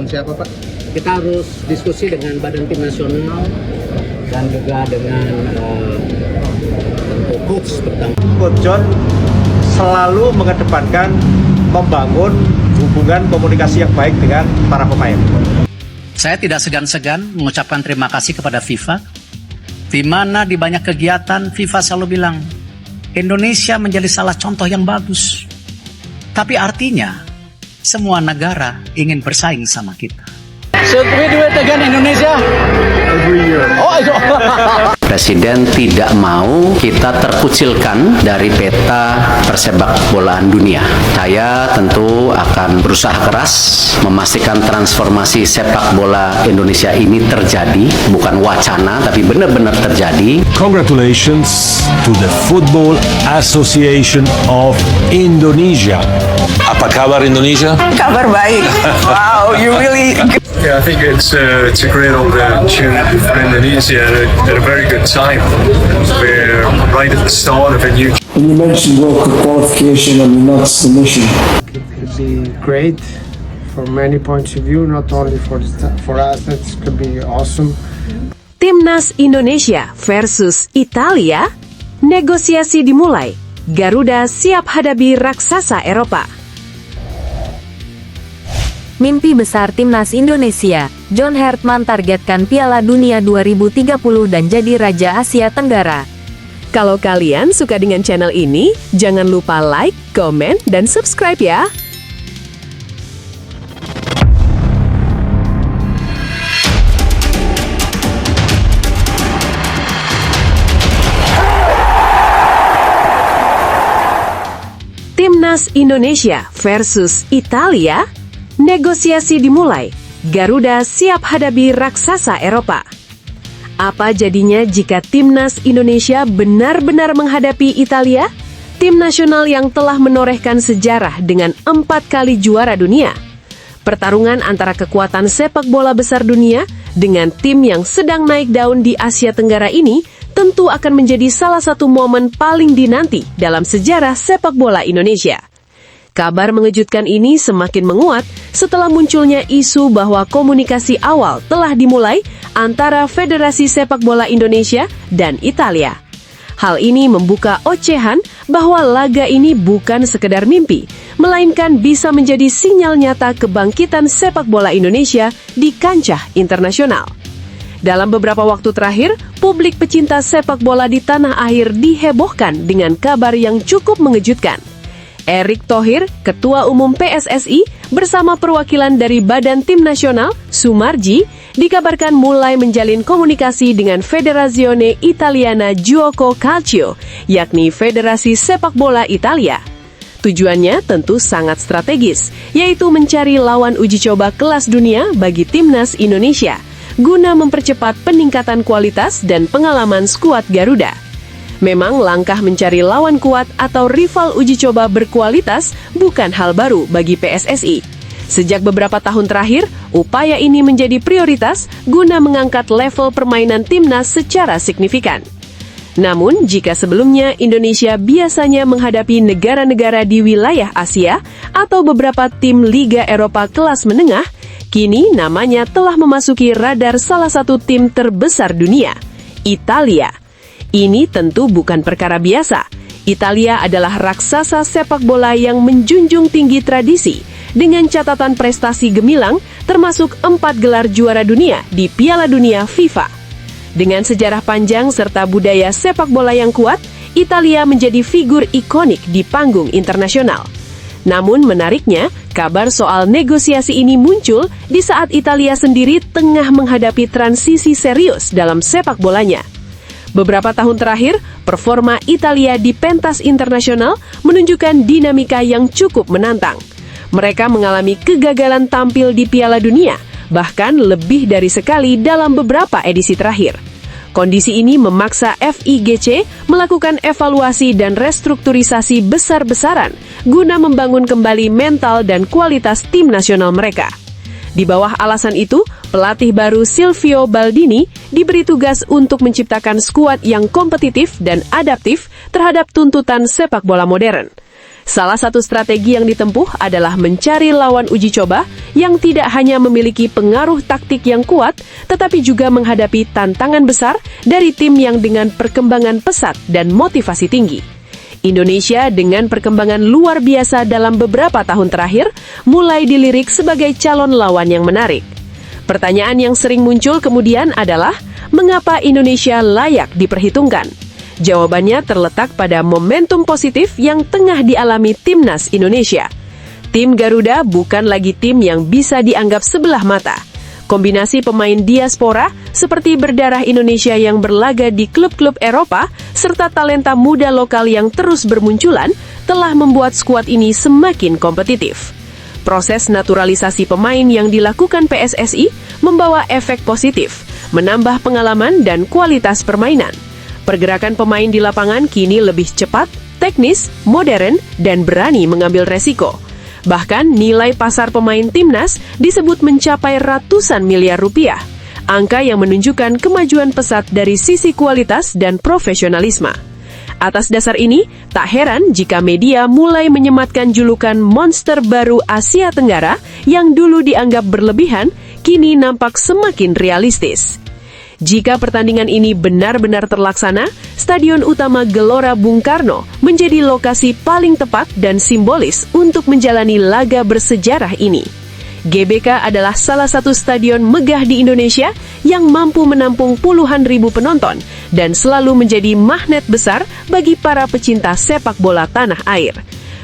dengan siapa, Pak? Kita harus diskusi dengan Badan Tim Nasional dan juga dengan tentu coach pertama. Coach John selalu mengedepankan membangun hubungan komunikasi yang baik dengan para pemain. Saya tidak segan-segan mengucapkan terima kasih kepada FIFA. Di mana di banyak kegiatan FIFA selalu bilang Indonesia menjadi salah contoh yang bagus. Tapi artinya semua negara ingin bersaing sama kita. Should we do it again Indonesia? Every year. Presiden tidak mau kita terkucilkan dari peta persepak bolaan dunia. Saya tentu akan berusaha keras memastikan transformasi sepak bola Indonesia ini terjadi, bukan wacana tapi benar-benar terjadi. Congratulations to the Football Association of Indonesia. Apa kabar Indonesia? Kabar baik. Wow, you really. Yeah, I think it's a great opportunity for Indonesia at a very good time. We're right at the start of a new. And you mentioned World Cup qualification. I mean, that's the mission. It could be great from many points of view, not only for us. That could be awesome. Timnas Indonesia versus Italia, negosiasi dimulai. Garuda siap hadapi raksasa Eropa. Mimpi besar Timnas Indonesia, John Hartman targetkan Piala Dunia 2030 dan jadi Raja Asia Tenggara. Kalau kalian suka dengan channel ini, jangan lupa like, komen, dan subscribe ya. Timnas Indonesia versus Italia, negosiasi dimulai. Garuda siap hadapi raksasa Eropa. Apa jadinya jika Timnas Indonesia benar-benar menghadapi Italia? Tim nasional yang telah menorehkan sejarah dengan 4 kali juara dunia. Pertarungan antara kekuatan sepak bola besar dunia dengan tim yang sedang naik daun di Asia Tenggara ini tentu akan menjadi salah satu momen paling dinanti dalam sejarah sepak bola Indonesia. Kabar mengejutkan ini semakin menguat setelah munculnya isu bahwa komunikasi awal telah dimulai antara Federasi Sepak Bola Indonesia dan Italia. Hal ini membuka ocehan bahwa laga ini bukan sekedar mimpi, melainkan bisa menjadi sinyal nyata kebangkitan sepak bola Indonesia di kancah internasional. Dalam beberapa waktu terakhir, publik pecinta sepak bola di tanah air dihebohkan dengan kabar yang cukup mengejutkan. Erick Thohir, Ketua Umum PSSI, bersama perwakilan dari Badan Tim Nasional, Sumarji, dikabarkan mulai menjalin komunikasi dengan Federazione Italiana Giuoco Calcio, yakni Federasi Sepak Bola Italia. Tujuannya tentu sangat strategis, yaitu mencari lawan uji coba kelas dunia bagi Timnas Indonesia, guna mempercepat peningkatan kualitas dan pengalaman skuad Garuda. Memang langkah mencari lawan kuat atau rival uji coba berkualitas bukan hal baru bagi PSSI. Sejak beberapa tahun terakhir, upaya ini menjadi prioritas guna mengangkat level permainan timnas secara signifikan. Namun, jika sebelumnya Indonesia biasanya menghadapi negara-negara di wilayah Asia atau beberapa tim Liga Eropa kelas menengah, kini namanya telah memasuki radar salah satu tim terbesar dunia, Italia. Ini tentu bukan perkara biasa. Italia adalah raksasa sepak bola yang menjunjung tinggi tradisi dengan catatan prestasi gemilang termasuk 4 gelar juara dunia di Piala Dunia FIFA. Dengan sejarah panjang serta budaya sepak bola yang kuat, Italia menjadi figur ikonik di panggung internasional. Namun menariknya, kabar soal negosiasi ini muncul di saat Italia sendiri tengah menghadapi transisi serius dalam sepak bolanya. Beberapa tahun terakhir, performa Italia di pentas internasional menunjukkan dinamika yang cukup menantang. Mereka mengalami kegagalan tampil di Piala Dunia, bahkan lebih dari sekali dalam beberapa edisi terakhir. Kondisi ini memaksa FIGC melakukan evaluasi dan restrukturisasi besar-besaran guna membangun kembali mental dan kualitas tim nasional mereka. Di bawah alasan itu, pelatih baru Silvio Baldini diberi tugas untuk menciptakan skuad yang kompetitif dan adaptif terhadap tuntutan sepak bola modern. Salah satu strategi yang ditempuh adalah mencari lawan uji coba yang tidak hanya memiliki pengaruh taktik yang kuat, tetapi juga menghadapi tantangan besar dari tim yang dengan perkembangan pesat dan motivasi tinggi. Indonesia dengan perkembangan luar biasa dalam beberapa tahun terakhir mulai dilirik sebagai calon lawan yang menarik. Pertanyaan yang sering muncul kemudian adalah, mengapa Indonesia layak diperhitungkan? Jawabannya terletak pada momentum positif yang tengah dialami Timnas Indonesia. Tim Garuda bukan lagi tim yang bisa dianggap sebelah mata. Kombinasi pemain diaspora seperti berdarah Indonesia yang berlaga di klub-klub Eropa serta talenta muda lokal yang terus bermunculan telah membuat skuad ini semakin kompetitif. Proses naturalisasi pemain yang dilakukan PSSI membawa efek positif, menambah pengalaman dan kualitas permainan. Pergerakan pemain di lapangan kini lebih cepat, teknis, modern, dan berani mengambil resiko. Bahkan nilai pasar pemain timnas disebut mencapai ratusan miliar rupiah, angka yang menunjukkan kemajuan pesat dari sisi kualitas dan profesionalisme. Atas dasar ini, tak heran jika media mulai menyematkan julukan monster baru Asia Tenggara yang dulu dianggap berlebihan, kini nampak semakin realistis. Jika pertandingan ini benar-benar terlaksana, Stadion Utama Gelora Bung Karno menjadi lokasi paling tepat dan simbolis untuk menjalani laga bersejarah ini. GBK adalah salah satu stadion megah di Indonesia yang mampu menampung puluhan ribu penonton dan selalu menjadi magnet besar bagi para pecinta sepak bola tanah air.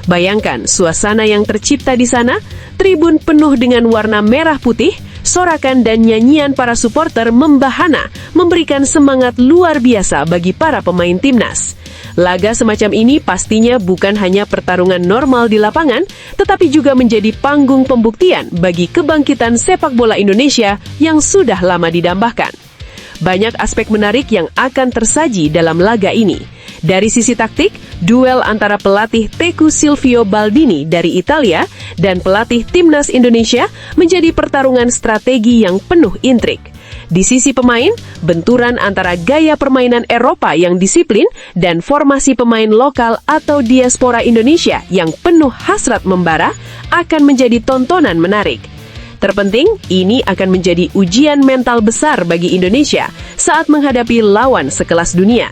Bayangkan suasana yang tercipta di sana, tribun penuh dengan warna merah putih, sorakan dan nyanyian para supporter membahana, memberikan semangat luar biasa bagi para pemain timnas. Laga semacam ini pastinya bukan hanya pertarungan normal di lapangan, tetapi juga menjadi panggung pembuktian bagi kebangkitan sepak bola Indonesia yang sudah lama didambakan. Banyak aspek menarik yang akan tersaji dalam laga ini. Dari sisi taktik, duel antara pelatih Teku Silvio Baldini dari Italia dan pelatih Timnas Indonesia menjadi pertarungan strategi yang penuh intrik. Di sisi pemain, benturan antara gaya permainan Eropa yang disiplin dan formasi pemain lokal atau diaspora Indonesia yang penuh hasrat membara akan menjadi tontonan menarik. Terpenting, ini akan menjadi ujian mental besar bagi Indonesia saat menghadapi lawan sekelas dunia.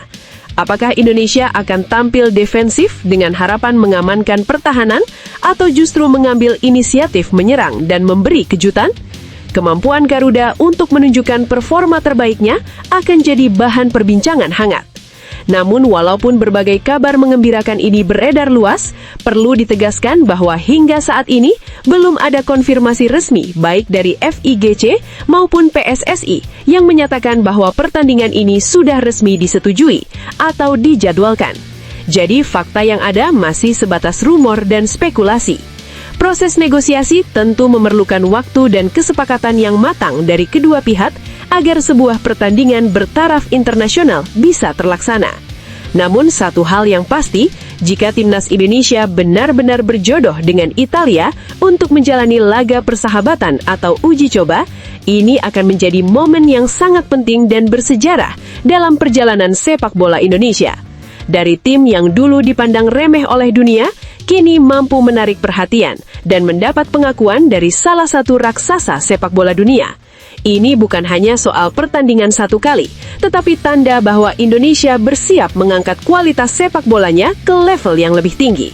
Apakah Indonesia akan tampil defensif dengan harapan mengamankan pertahanan atau justru mengambil inisiatif menyerang dan memberi kejutan? Kemampuan Garuda untuk menunjukkan performa terbaiknya akan jadi bahan perbincangan hangat. Namun walaupun berbagai kabar mengembirakan ini beredar luas, perlu ditegaskan bahwa hingga saat ini belum ada konfirmasi resmi baik dari FIGC maupun PSSI yang menyatakan bahwa pertandingan ini sudah resmi disetujui atau dijadwalkan. Jadi fakta yang ada masih sebatas rumor dan spekulasi. Proses negosiasi tentu memerlukan waktu dan kesepakatan yang matang dari kedua pihak agar sebuah pertandingan bertaraf internasional bisa terlaksana. Namun satu hal yang pasti, jika Timnas Indonesia benar-benar berjodoh dengan Italia untuk menjalani laga persahabatan atau uji coba, ini akan menjadi momen yang sangat penting dan bersejarah dalam perjalanan sepak bola Indonesia. Dari tim yang dulu dipandang remeh oleh dunia, kini mampu menarik perhatian dan mendapat pengakuan dari salah satu raksasa sepak bola dunia. Ini bukan hanya soal pertandingan satu kali, tetapi tanda bahwa Indonesia bersiap mengangkat kualitas sepak bolanya ke level yang lebih tinggi.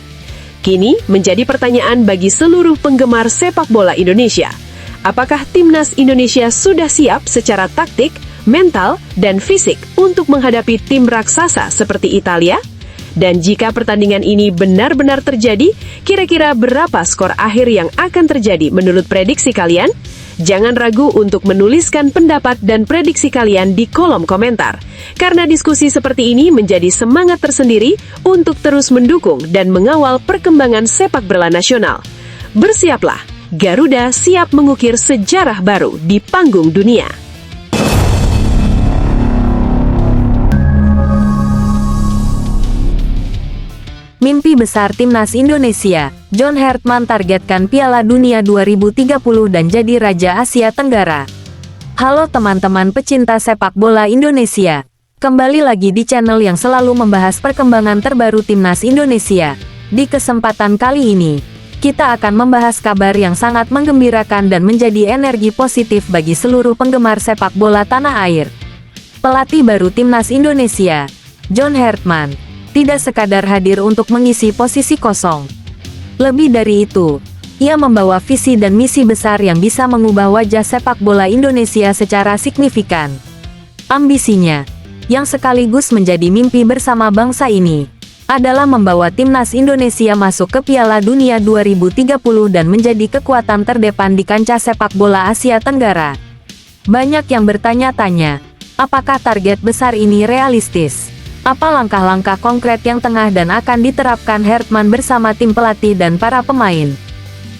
Kini menjadi pertanyaan bagi seluruh penggemar sepak bola Indonesia. Apakah Timnas Indonesia sudah siap secara taktik, mental, dan fisik untuk menghadapi tim raksasa seperti Italia? Dan jika pertandingan ini benar-benar terjadi, kira-kira berapa skor akhir yang akan terjadi menurut prediksi kalian? Jangan ragu untuk menuliskan pendapat dan prediksi kalian di kolom komentar. Karena diskusi seperti ini menjadi semangat tersendiri untuk terus mendukung dan mengawal perkembangan sepak bola nasional. Bersiaplah, Garuda siap mengukir sejarah baru di panggung dunia. Mimpi besar Timnas Indonesia, John Hartman targetkan Piala Dunia 2030 dan jadi Raja Asia Tenggara. Halo teman-teman pecinta sepak bola Indonesia. Kembali lagi di channel yang selalu membahas perkembangan terbaru Timnas Indonesia. Di kesempatan kali ini, kita akan membahas kabar yang sangat menggembirakan dan menjadi energi positif bagi seluruh penggemar sepak bola tanah air. Pelatih baru Timnas Indonesia, John Hartman, tidak sekadar hadir untuk mengisi posisi kosong. Lebih dari itu, ia membawa visi dan misi besar yang bisa mengubah wajah sepak bola Indonesia secara signifikan. Ambisinya, yang sekaligus menjadi mimpi bersama bangsa ini, adalah membawa Timnas Indonesia masuk ke Piala Dunia 2030 dan menjadi kekuatan terdepan di kancah sepak bola Asia Tenggara. Banyak yang bertanya-tanya, apakah target besar ini realistis? Apa langkah-langkah konkret yang tengah dan akan diterapkan Hartman bersama tim pelatih dan para pemain?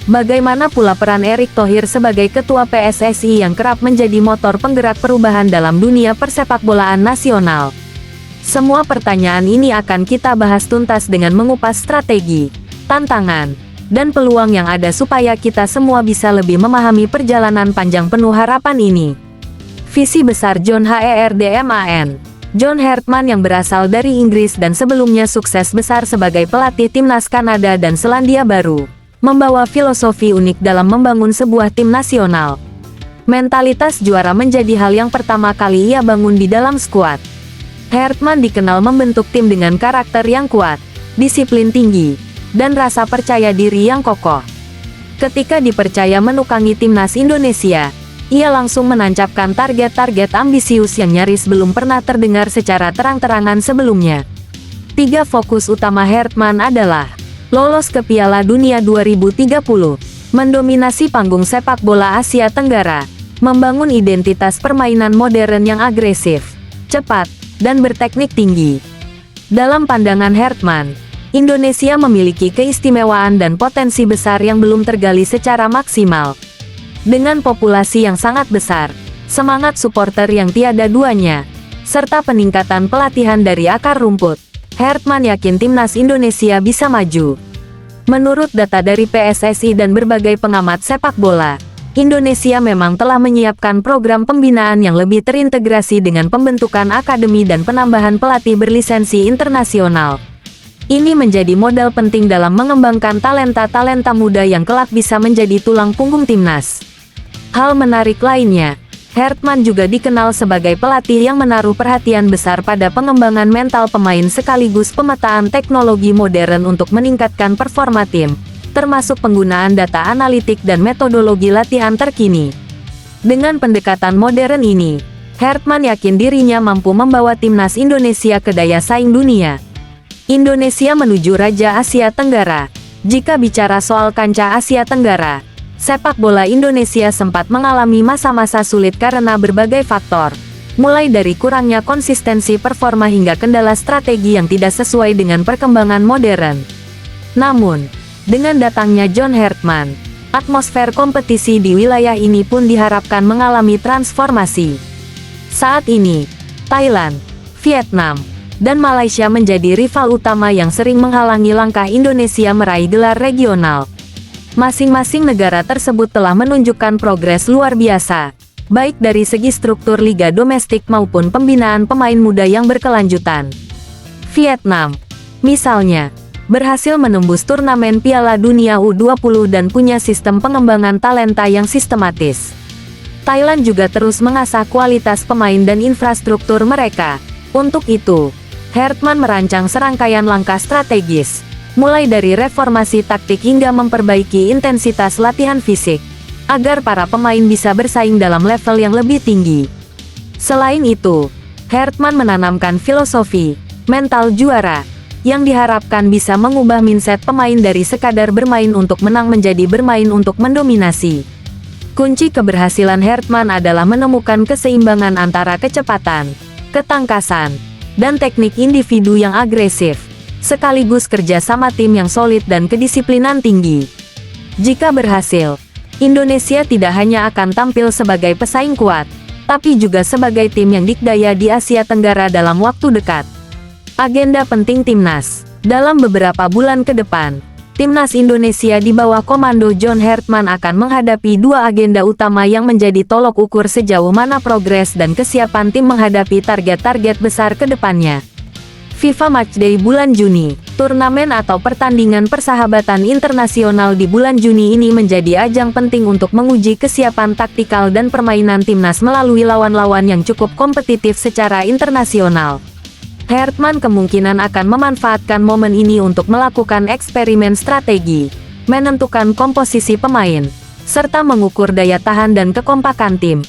Bagaimana pula peran Erick Thohir sebagai ketua PSSI yang kerap menjadi motor penggerak perubahan dalam dunia persepakbolaan nasional? Semua pertanyaan ini akan kita bahas tuntas dengan mengupas strategi, tantangan, dan peluang yang ada supaya kita semua bisa lebih memahami perjalanan panjang penuh harapan ini. Visi besar John Hartman. John Hartman yang berasal dari Inggris dan sebelumnya sukses besar sebagai pelatih timnas Kanada dan Selandia Baru, membawa filosofi unik dalam membangun sebuah tim nasional. Mentalitas juara menjadi hal yang pertama kali ia bangun di dalam skuad. Hartman dikenal membentuk tim dengan karakter yang kuat, disiplin tinggi, dan rasa percaya diri yang kokoh. Ketika dipercaya menukangi Timnas Indonesia, ia langsung menancapkan target-target ambisius yang nyaris belum pernah terdengar secara terang-terangan sebelumnya. 3 fokus utama Hartman adalah lolos ke Piala Dunia 2030, mendominasi panggung sepak bola Asia Tenggara, membangun identitas permainan modern yang agresif, cepat, dan berteknik tinggi. Dalam pandangan Hartman, Indonesia memiliki keistimewaan dan potensi besar yang belum tergali secara maksimal. Dengan populasi yang sangat besar, semangat supporter yang tiada duanya, serta peningkatan pelatihan dari akar rumput, Hartman yakin Timnas Indonesia bisa maju. Menurut data dari PSSI dan berbagai pengamat sepak bola, Indonesia memang telah menyiapkan program pembinaan yang lebih terintegrasi dengan pembentukan akademi dan penambahan pelatih berlisensi internasional. Ini menjadi modal penting dalam mengembangkan talenta-talenta muda yang kelak bisa menjadi tulang punggung timnas. Hal menarik lainnya, Hartman juga dikenal sebagai pelatih yang menaruh perhatian besar pada pengembangan mental pemain sekaligus pemetaan teknologi modern untuk meningkatkan performa tim, termasuk penggunaan data analitik dan metodologi latihan terkini. Dengan pendekatan modern ini, Hartman yakin dirinya mampu membawa Timnas Indonesia ke daya saing dunia. Indonesia menuju Raja Asia Tenggara. Jika bicara soal kancah Asia Tenggara, sepak bola Indonesia sempat mengalami masa-masa sulit karena berbagai faktor, mulai dari kurangnya konsistensi performa hingga kendala strategi yang tidak sesuai dengan perkembangan modern. Namun, dengan datangnya John Hartman, atmosfer kompetisi di wilayah ini pun diharapkan mengalami transformasi. Saat ini, Thailand, Vietnam, dan Malaysia menjadi rival utama yang sering menghalangi langkah Indonesia meraih gelar regional. Masing-masing negara tersebut telah menunjukkan progres luar biasa, baik dari segi struktur liga domestik maupun pembinaan pemain muda yang berkelanjutan. Vietnam, misalnya, berhasil menembus turnamen Piala Dunia U20 dan punya sistem pengembangan talenta yang sistematis. Thailand juga terus mengasah kualitas pemain dan infrastruktur mereka. Untuk itu, Hartman merancang serangkaian langkah strategis, mulai dari reformasi taktik hingga memperbaiki intensitas latihan fisik, agar para pemain bisa bersaing dalam level yang lebih tinggi. Selain itu, Hartman menanamkan filosofi mental juara, yang diharapkan bisa mengubah mindset pemain dari sekadar bermain untuk menang menjadi bermain untuk mendominasi. Kunci keberhasilan Hartman adalah menemukan keseimbangan antara kecepatan, ketangkasan, dan teknik individu yang agresif, sekaligus kerja sama tim yang solid dan kedisiplinan tinggi. Jika berhasil, Indonesia tidak hanya akan tampil sebagai pesaing kuat, tapi juga sebagai tim yang dikdaya di Asia Tenggara dalam waktu dekat. Agenda penting Timnas. Dalam beberapa bulan ke depan, Timnas Indonesia di bawah komando John Hartman akan menghadapi 2 agenda utama yang menjadi tolok ukur sejauh mana progres dan kesiapan tim menghadapi target-target besar ke depannya. FIFA Matchday bulan Juni. Turnamen atau pertandingan persahabatan internasional di bulan Juni ini menjadi ajang penting untuk menguji kesiapan taktikal dan permainan timnas melalui lawan-lawan yang cukup kompetitif secara internasional. Hertman kemungkinan akan memanfaatkan momen ini untuk melakukan eksperimen strategi, menentukan komposisi pemain, serta mengukur daya tahan dan kekompakan tim.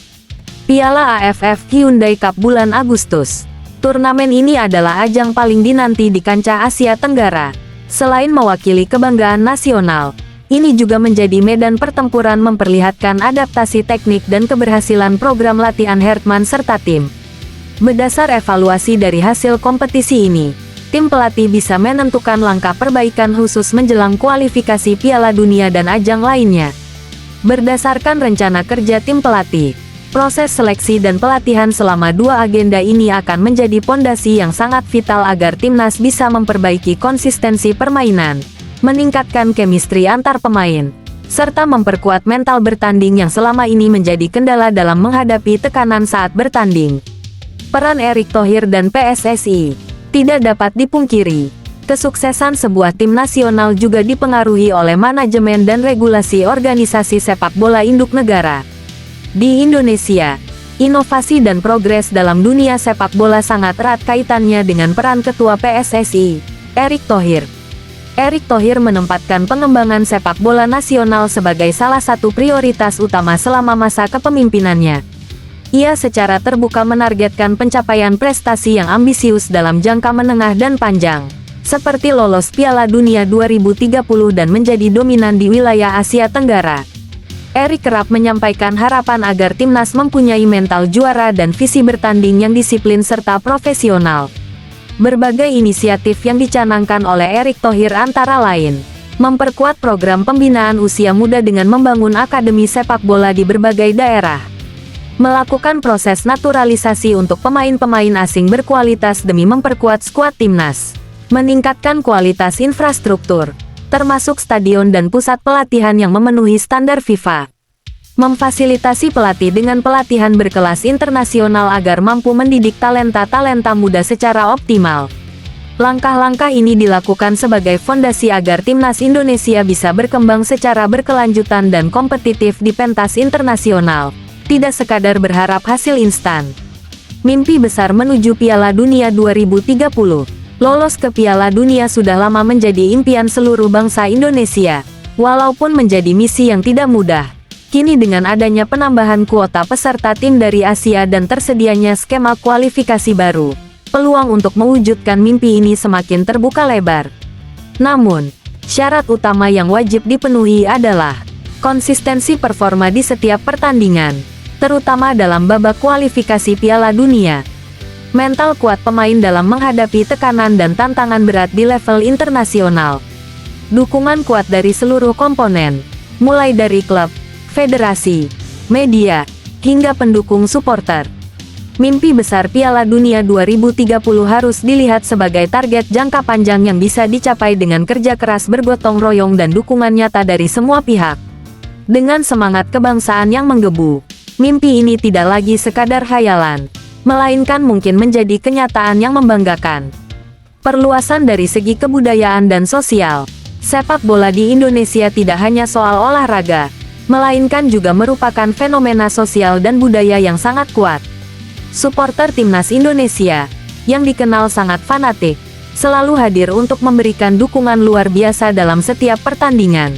Piala AFF Hyundai Cup bulan Agustus. Turnamen ini adalah ajang paling dinanti di kancah Asia Tenggara. Selain mewakili kebanggaan nasional, ini juga menjadi medan pertempuran memperlihatkan adaptasi teknik dan keberhasilan program latihan Hertman serta tim. Berdasar evaluasi dari hasil kompetisi ini, tim pelatih bisa menentukan langkah perbaikan khusus menjelang kualifikasi Piala Dunia dan ajang lainnya. Berdasarkan rencana kerja tim pelatih, proses seleksi dan pelatihan selama 2 agenda ini akan menjadi pondasi yang sangat vital agar timnas bisa memperbaiki konsistensi permainan, meningkatkan chemistry antar pemain, serta memperkuat mental bertanding yang selama ini menjadi kendala dalam menghadapi tekanan saat bertanding. Peran Erick Thohir dan PSSI tidak dapat dipungkiri. Kesuksesan sebuah tim nasional juga dipengaruhi oleh manajemen dan regulasi organisasi sepak bola induk negara. Di Indonesia, inovasi dan progres dalam dunia sepak bola sangat erat kaitannya dengan peran Ketua PSSI, Erick Thohir. Erick Thohir menempatkan pengembangan sepak bola nasional sebagai salah satu prioritas utama selama masa kepemimpinannya. Ia secara terbuka menargetkan pencapaian prestasi yang ambisius dalam jangka menengah dan panjang, seperti lolos Piala Dunia 2030 dan menjadi dominan di wilayah Asia Tenggara. Erick kerap menyampaikan harapan agar timnas mempunyai mental juara dan visi bertanding yang disiplin serta profesional. Berbagai inisiatif yang dicanangkan oleh Erick Thohir antara lain, memperkuat program pembinaan usia muda dengan membangun akademi sepak bola di berbagai daerah, melakukan proses naturalisasi untuk pemain-pemain asing berkualitas demi memperkuat skuad timnas, meningkatkan kualitas infrastruktur, termasuk stadion dan pusat pelatihan yang memenuhi standar FIFA. Memfasilitasi pelatih dengan pelatihan berkelas internasional agar mampu mendidik talenta-talenta muda secara optimal. Langkah-langkah ini dilakukan sebagai fondasi agar timnas Indonesia bisa berkembang secara berkelanjutan dan kompetitif di pentas internasional, tidak sekadar berharap hasil instan. Mimpi besar menuju Piala Dunia 2030. Lolos ke Piala Dunia sudah lama menjadi impian seluruh bangsa Indonesia. Walaupun menjadi misi yang tidak mudah, kini dengan adanya penambahan kuota peserta tim dari Asia dan tersedianya skema kualifikasi baru, peluang untuk mewujudkan mimpi ini semakin terbuka lebar. Namun, syarat utama yang wajib dipenuhi adalah konsistensi performa di setiap pertandingan, terutama dalam babak kualifikasi Piala Dunia. Mental kuat pemain dalam menghadapi tekanan dan tantangan berat di level internasional. Dukungan kuat dari seluruh komponen, mulai dari klub, federasi, media, hingga pendukung supporter. Mimpi besar Piala Dunia 2030 harus dilihat sebagai target jangka panjang yang bisa dicapai dengan kerja keras bergotong royong dan dukungan nyata dari semua pihak. Dengan semangat kebangsaan yang menggebu, mimpi ini tidak lagi sekadar khayalan, melainkan mungkin menjadi kenyataan yang membanggakan. Perluasan dari segi kebudayaan dan sosial, sepak bola di Indonesia tidak hanya soal olahraga, melainkan juga merupakan fenomena sosial dan budaya yang sangat kuat. Supporter timnas Indonesia, yang dikenal sangat fanatik, selalu hadir untuk memberikan dukungan luar biasa dalam setiap pertandingan.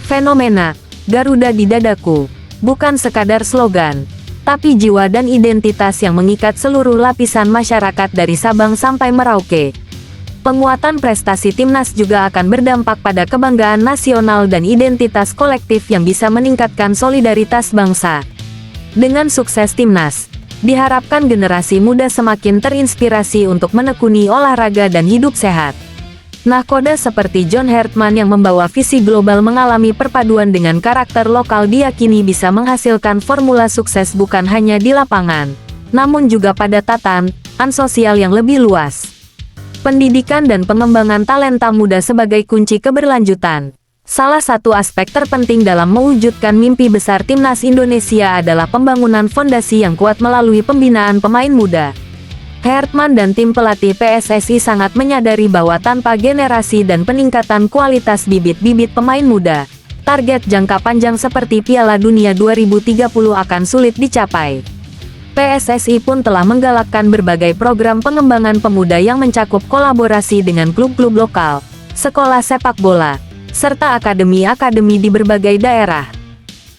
Fenomena Garuda di Dadaku bukan sekadar slogan, tapi jiwa dan identitas yang mengikat seluruh lapisan masyarakat dari Sabang sampai Merauke. Penguatan prestasi timnas juga akan berdampak pada kebanggaan nasional dan identitas kolektif yang bisa meningkatkan solidaritas bangsa. Dengan sukses timnas, diharapkan generasi muda semakin terinspirasi untuk menekuni olahraga dan hidup sehat. Nahkoda seperti John Hertman yang membawa visi global mengalami perpaduan dengan karakter lokal diyakini bisa menghasilkan formula sukses bukan hanya di lapangan, namun juga pada tatanan sosial yang lebih luas. Pendidikan dan pengembangan talenta muda sebagai kunci keberlanjutan. Salah satu aspek terpenting dalam mewujudkan mimpi besar timnas Indonesia adalah pembangunan fondasi yang kuat melalui pembinaan pemain muda. Hertman dan tim pelatih PSSI sangat menyadari bahwa tanpa generasi dan peningkatan kualitas bibit-bibit pemain muda, target jangka panjang seperti Piala Dunia 2030 akan sulit dicapai. PSSI pun telah menggalakkan berbagai program pengembangan pemuda yang mencakup kolaborasi dengan klub-klub lokal, sekolah sepak bola, serta akademi-akademi di berbagai daerah.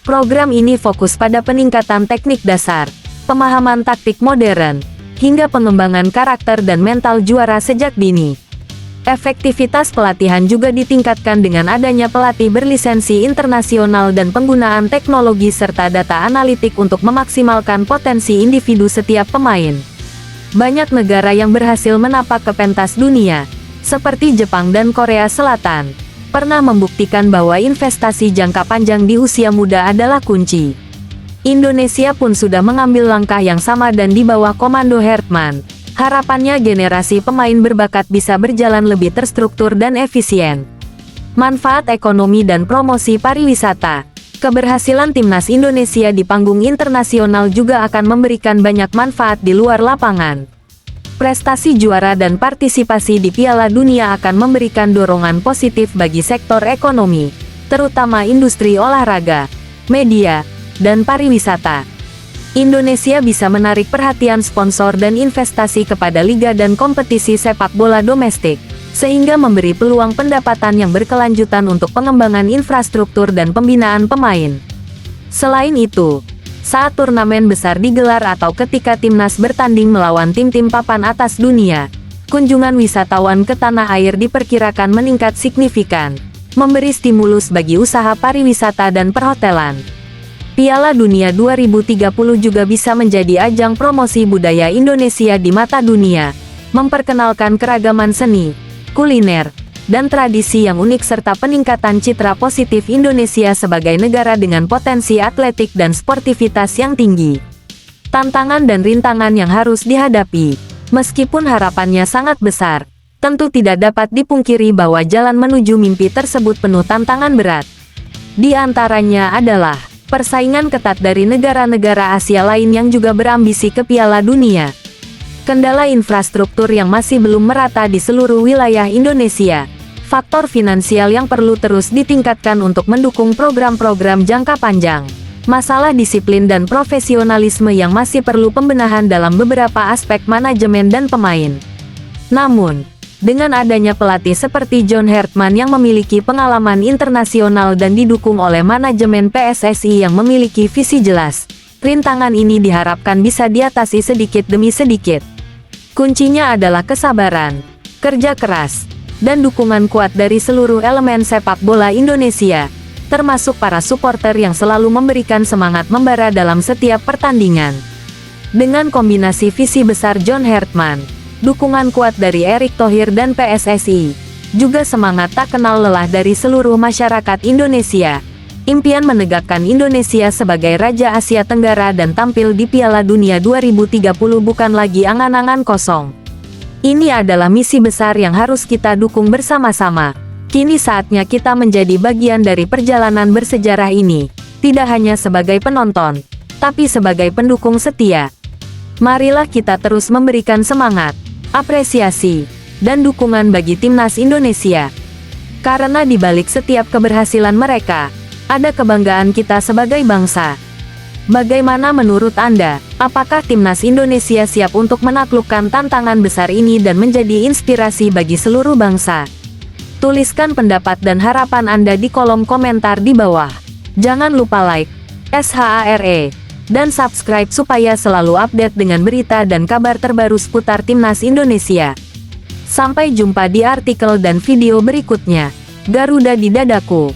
Program ini fokus pada peningkatan teknik dasar, pemahaman taktik modern, hingga pengembangan karakter dan mental juara sejak dini. Efektivitas pelatihan juga ditingkatkan dengan adanya pelatih berlisensi internasional dan penggunaan teknologi serta data analitik untuk memaksimalkan potensi individu setiap pemain. Banyak negara yang berhasil menapak ke pentas dunia, seperti Jepang dan Korea Selatan, pernah membuktikan bahwa investasi jangka panjang di usia muda adalah kunci. Indonesia pun sudah mengambil langkah yang sama dan di bawah komando Hertman. Harapannya generasi pemain berbakat bisa berjalan lebih terstruktur dan efisien. Manfaat ekonomi dan promosi pariwisata. Keberhasilan timnas Indonesia di panggung internasional juga akan memberikan banyak manfaat di luar lapangan. Prestasi juara dan partisipasi di Piala Dunia akan memberikan dorongan positif bagi sektor ekonomi, terutama industri olahraga, media, dan pariwisata. Indonesia bisa menarik perhatian sponsor dan investasi kepada liga dan kompetisi sepak bola domestik, sehingga memberi peluang pendapatan yang berkelanjutan untuk pengembangan infrastruktur dan pembinaan pemain. Selain itu, saat turnamen besar digelar atau ketika timnas bertanding melawan tim-tim papan atas dunia, kunjungan wisatawan ke tanah air diperkirakan meningkat signifikan, memberi stimulus bagi usaha pariwisata dan perhotelan. Piala Dunia 2030 juga bisa menjadi ajang promosi budaya Indonesia di mata dunia, memperkenalkan keragaman seni, kuliner, dan tradisi yang unik serta peningkatan citra positif Indonesia sebagai negara dengan potensi atletik dan sportivitas yang tinggi. Tantangan dan rintangan yang harus dihadapi, meskipun harapannya sangat besar, tentu tidak dapat dipungkiri bahwa jalan menuju mimpi tersebut penuh tantangan berat. Di antaranya adalah persaingan ketat dari negara-negara Asia lain yang juga berambisi ke Piala Dunia. Kendala infrastruktur yang masih belum merata di seluruh wilayah Indonesia. Faktor finansial yang perlu terus ditingkatkan untuk mendukung program-program jangka panjang. Masalah disiplin dan profesionalisme yang masih perlu pembenahan dalam beberapa aspek manajemen dan pemain. Namun, dengan adanya pelatih seperti John Hertman yang memiliki pengalaman internasional dan didukung oleh manajemen PSSI yang memiliki visi jelas, rintangan ini diharapkan bisa diatasi sedikit demi sedikit. Kuncinya adalah kesabaran, kerja keras, dan dukungan kuat dari seluruh elemen sepak bola Indonesia, termasuk para supporter yang selalu memberikan semangat membara dalam setiap pertandingan. Dengan kombinasi visi besar John Hertman, dukungan kuat dari Erick Thohir dan PSSI, juga semangat tak kenal lelah dari seluruh masyarakat Indonesia, impian menegakkan Indonesia sebagai Raja Asia Tenggara dan tampil di Piala Dunia 2030 bukan lagi angan-angan kosong. Ini adalah misi besar yang harus kita dukung bersama-sama. Kini saatnya kita menjadi bagian dari perjalanan bersejarah ini, tidak hanya sebagai penonton, tapi sebagai pendukung setia. Marilah kita terus memberikan semangat, apresiasi, dan dukungan bagi timnas Indonesia. Karena di balik setiap keberhasilan mereka, ada kebanggaan kita sebagai bangsa. Bagaimana menurut Anda? Apakah timnas Indonesia siap untuk menaklukkan tantangan besar ini dan menjadi inspirasi bagi seluruh bangsa? Tuliskan pendapat dan harapan Anda di kolom komentar di bawah. Jangan lupa like, SHARE, dan subscribe supaya selalu update dengan berita dan kabar terbaru seputar timnas Indonesia. Sampai jumpa di artikel dan video berikutnya. Garuda di dadaku.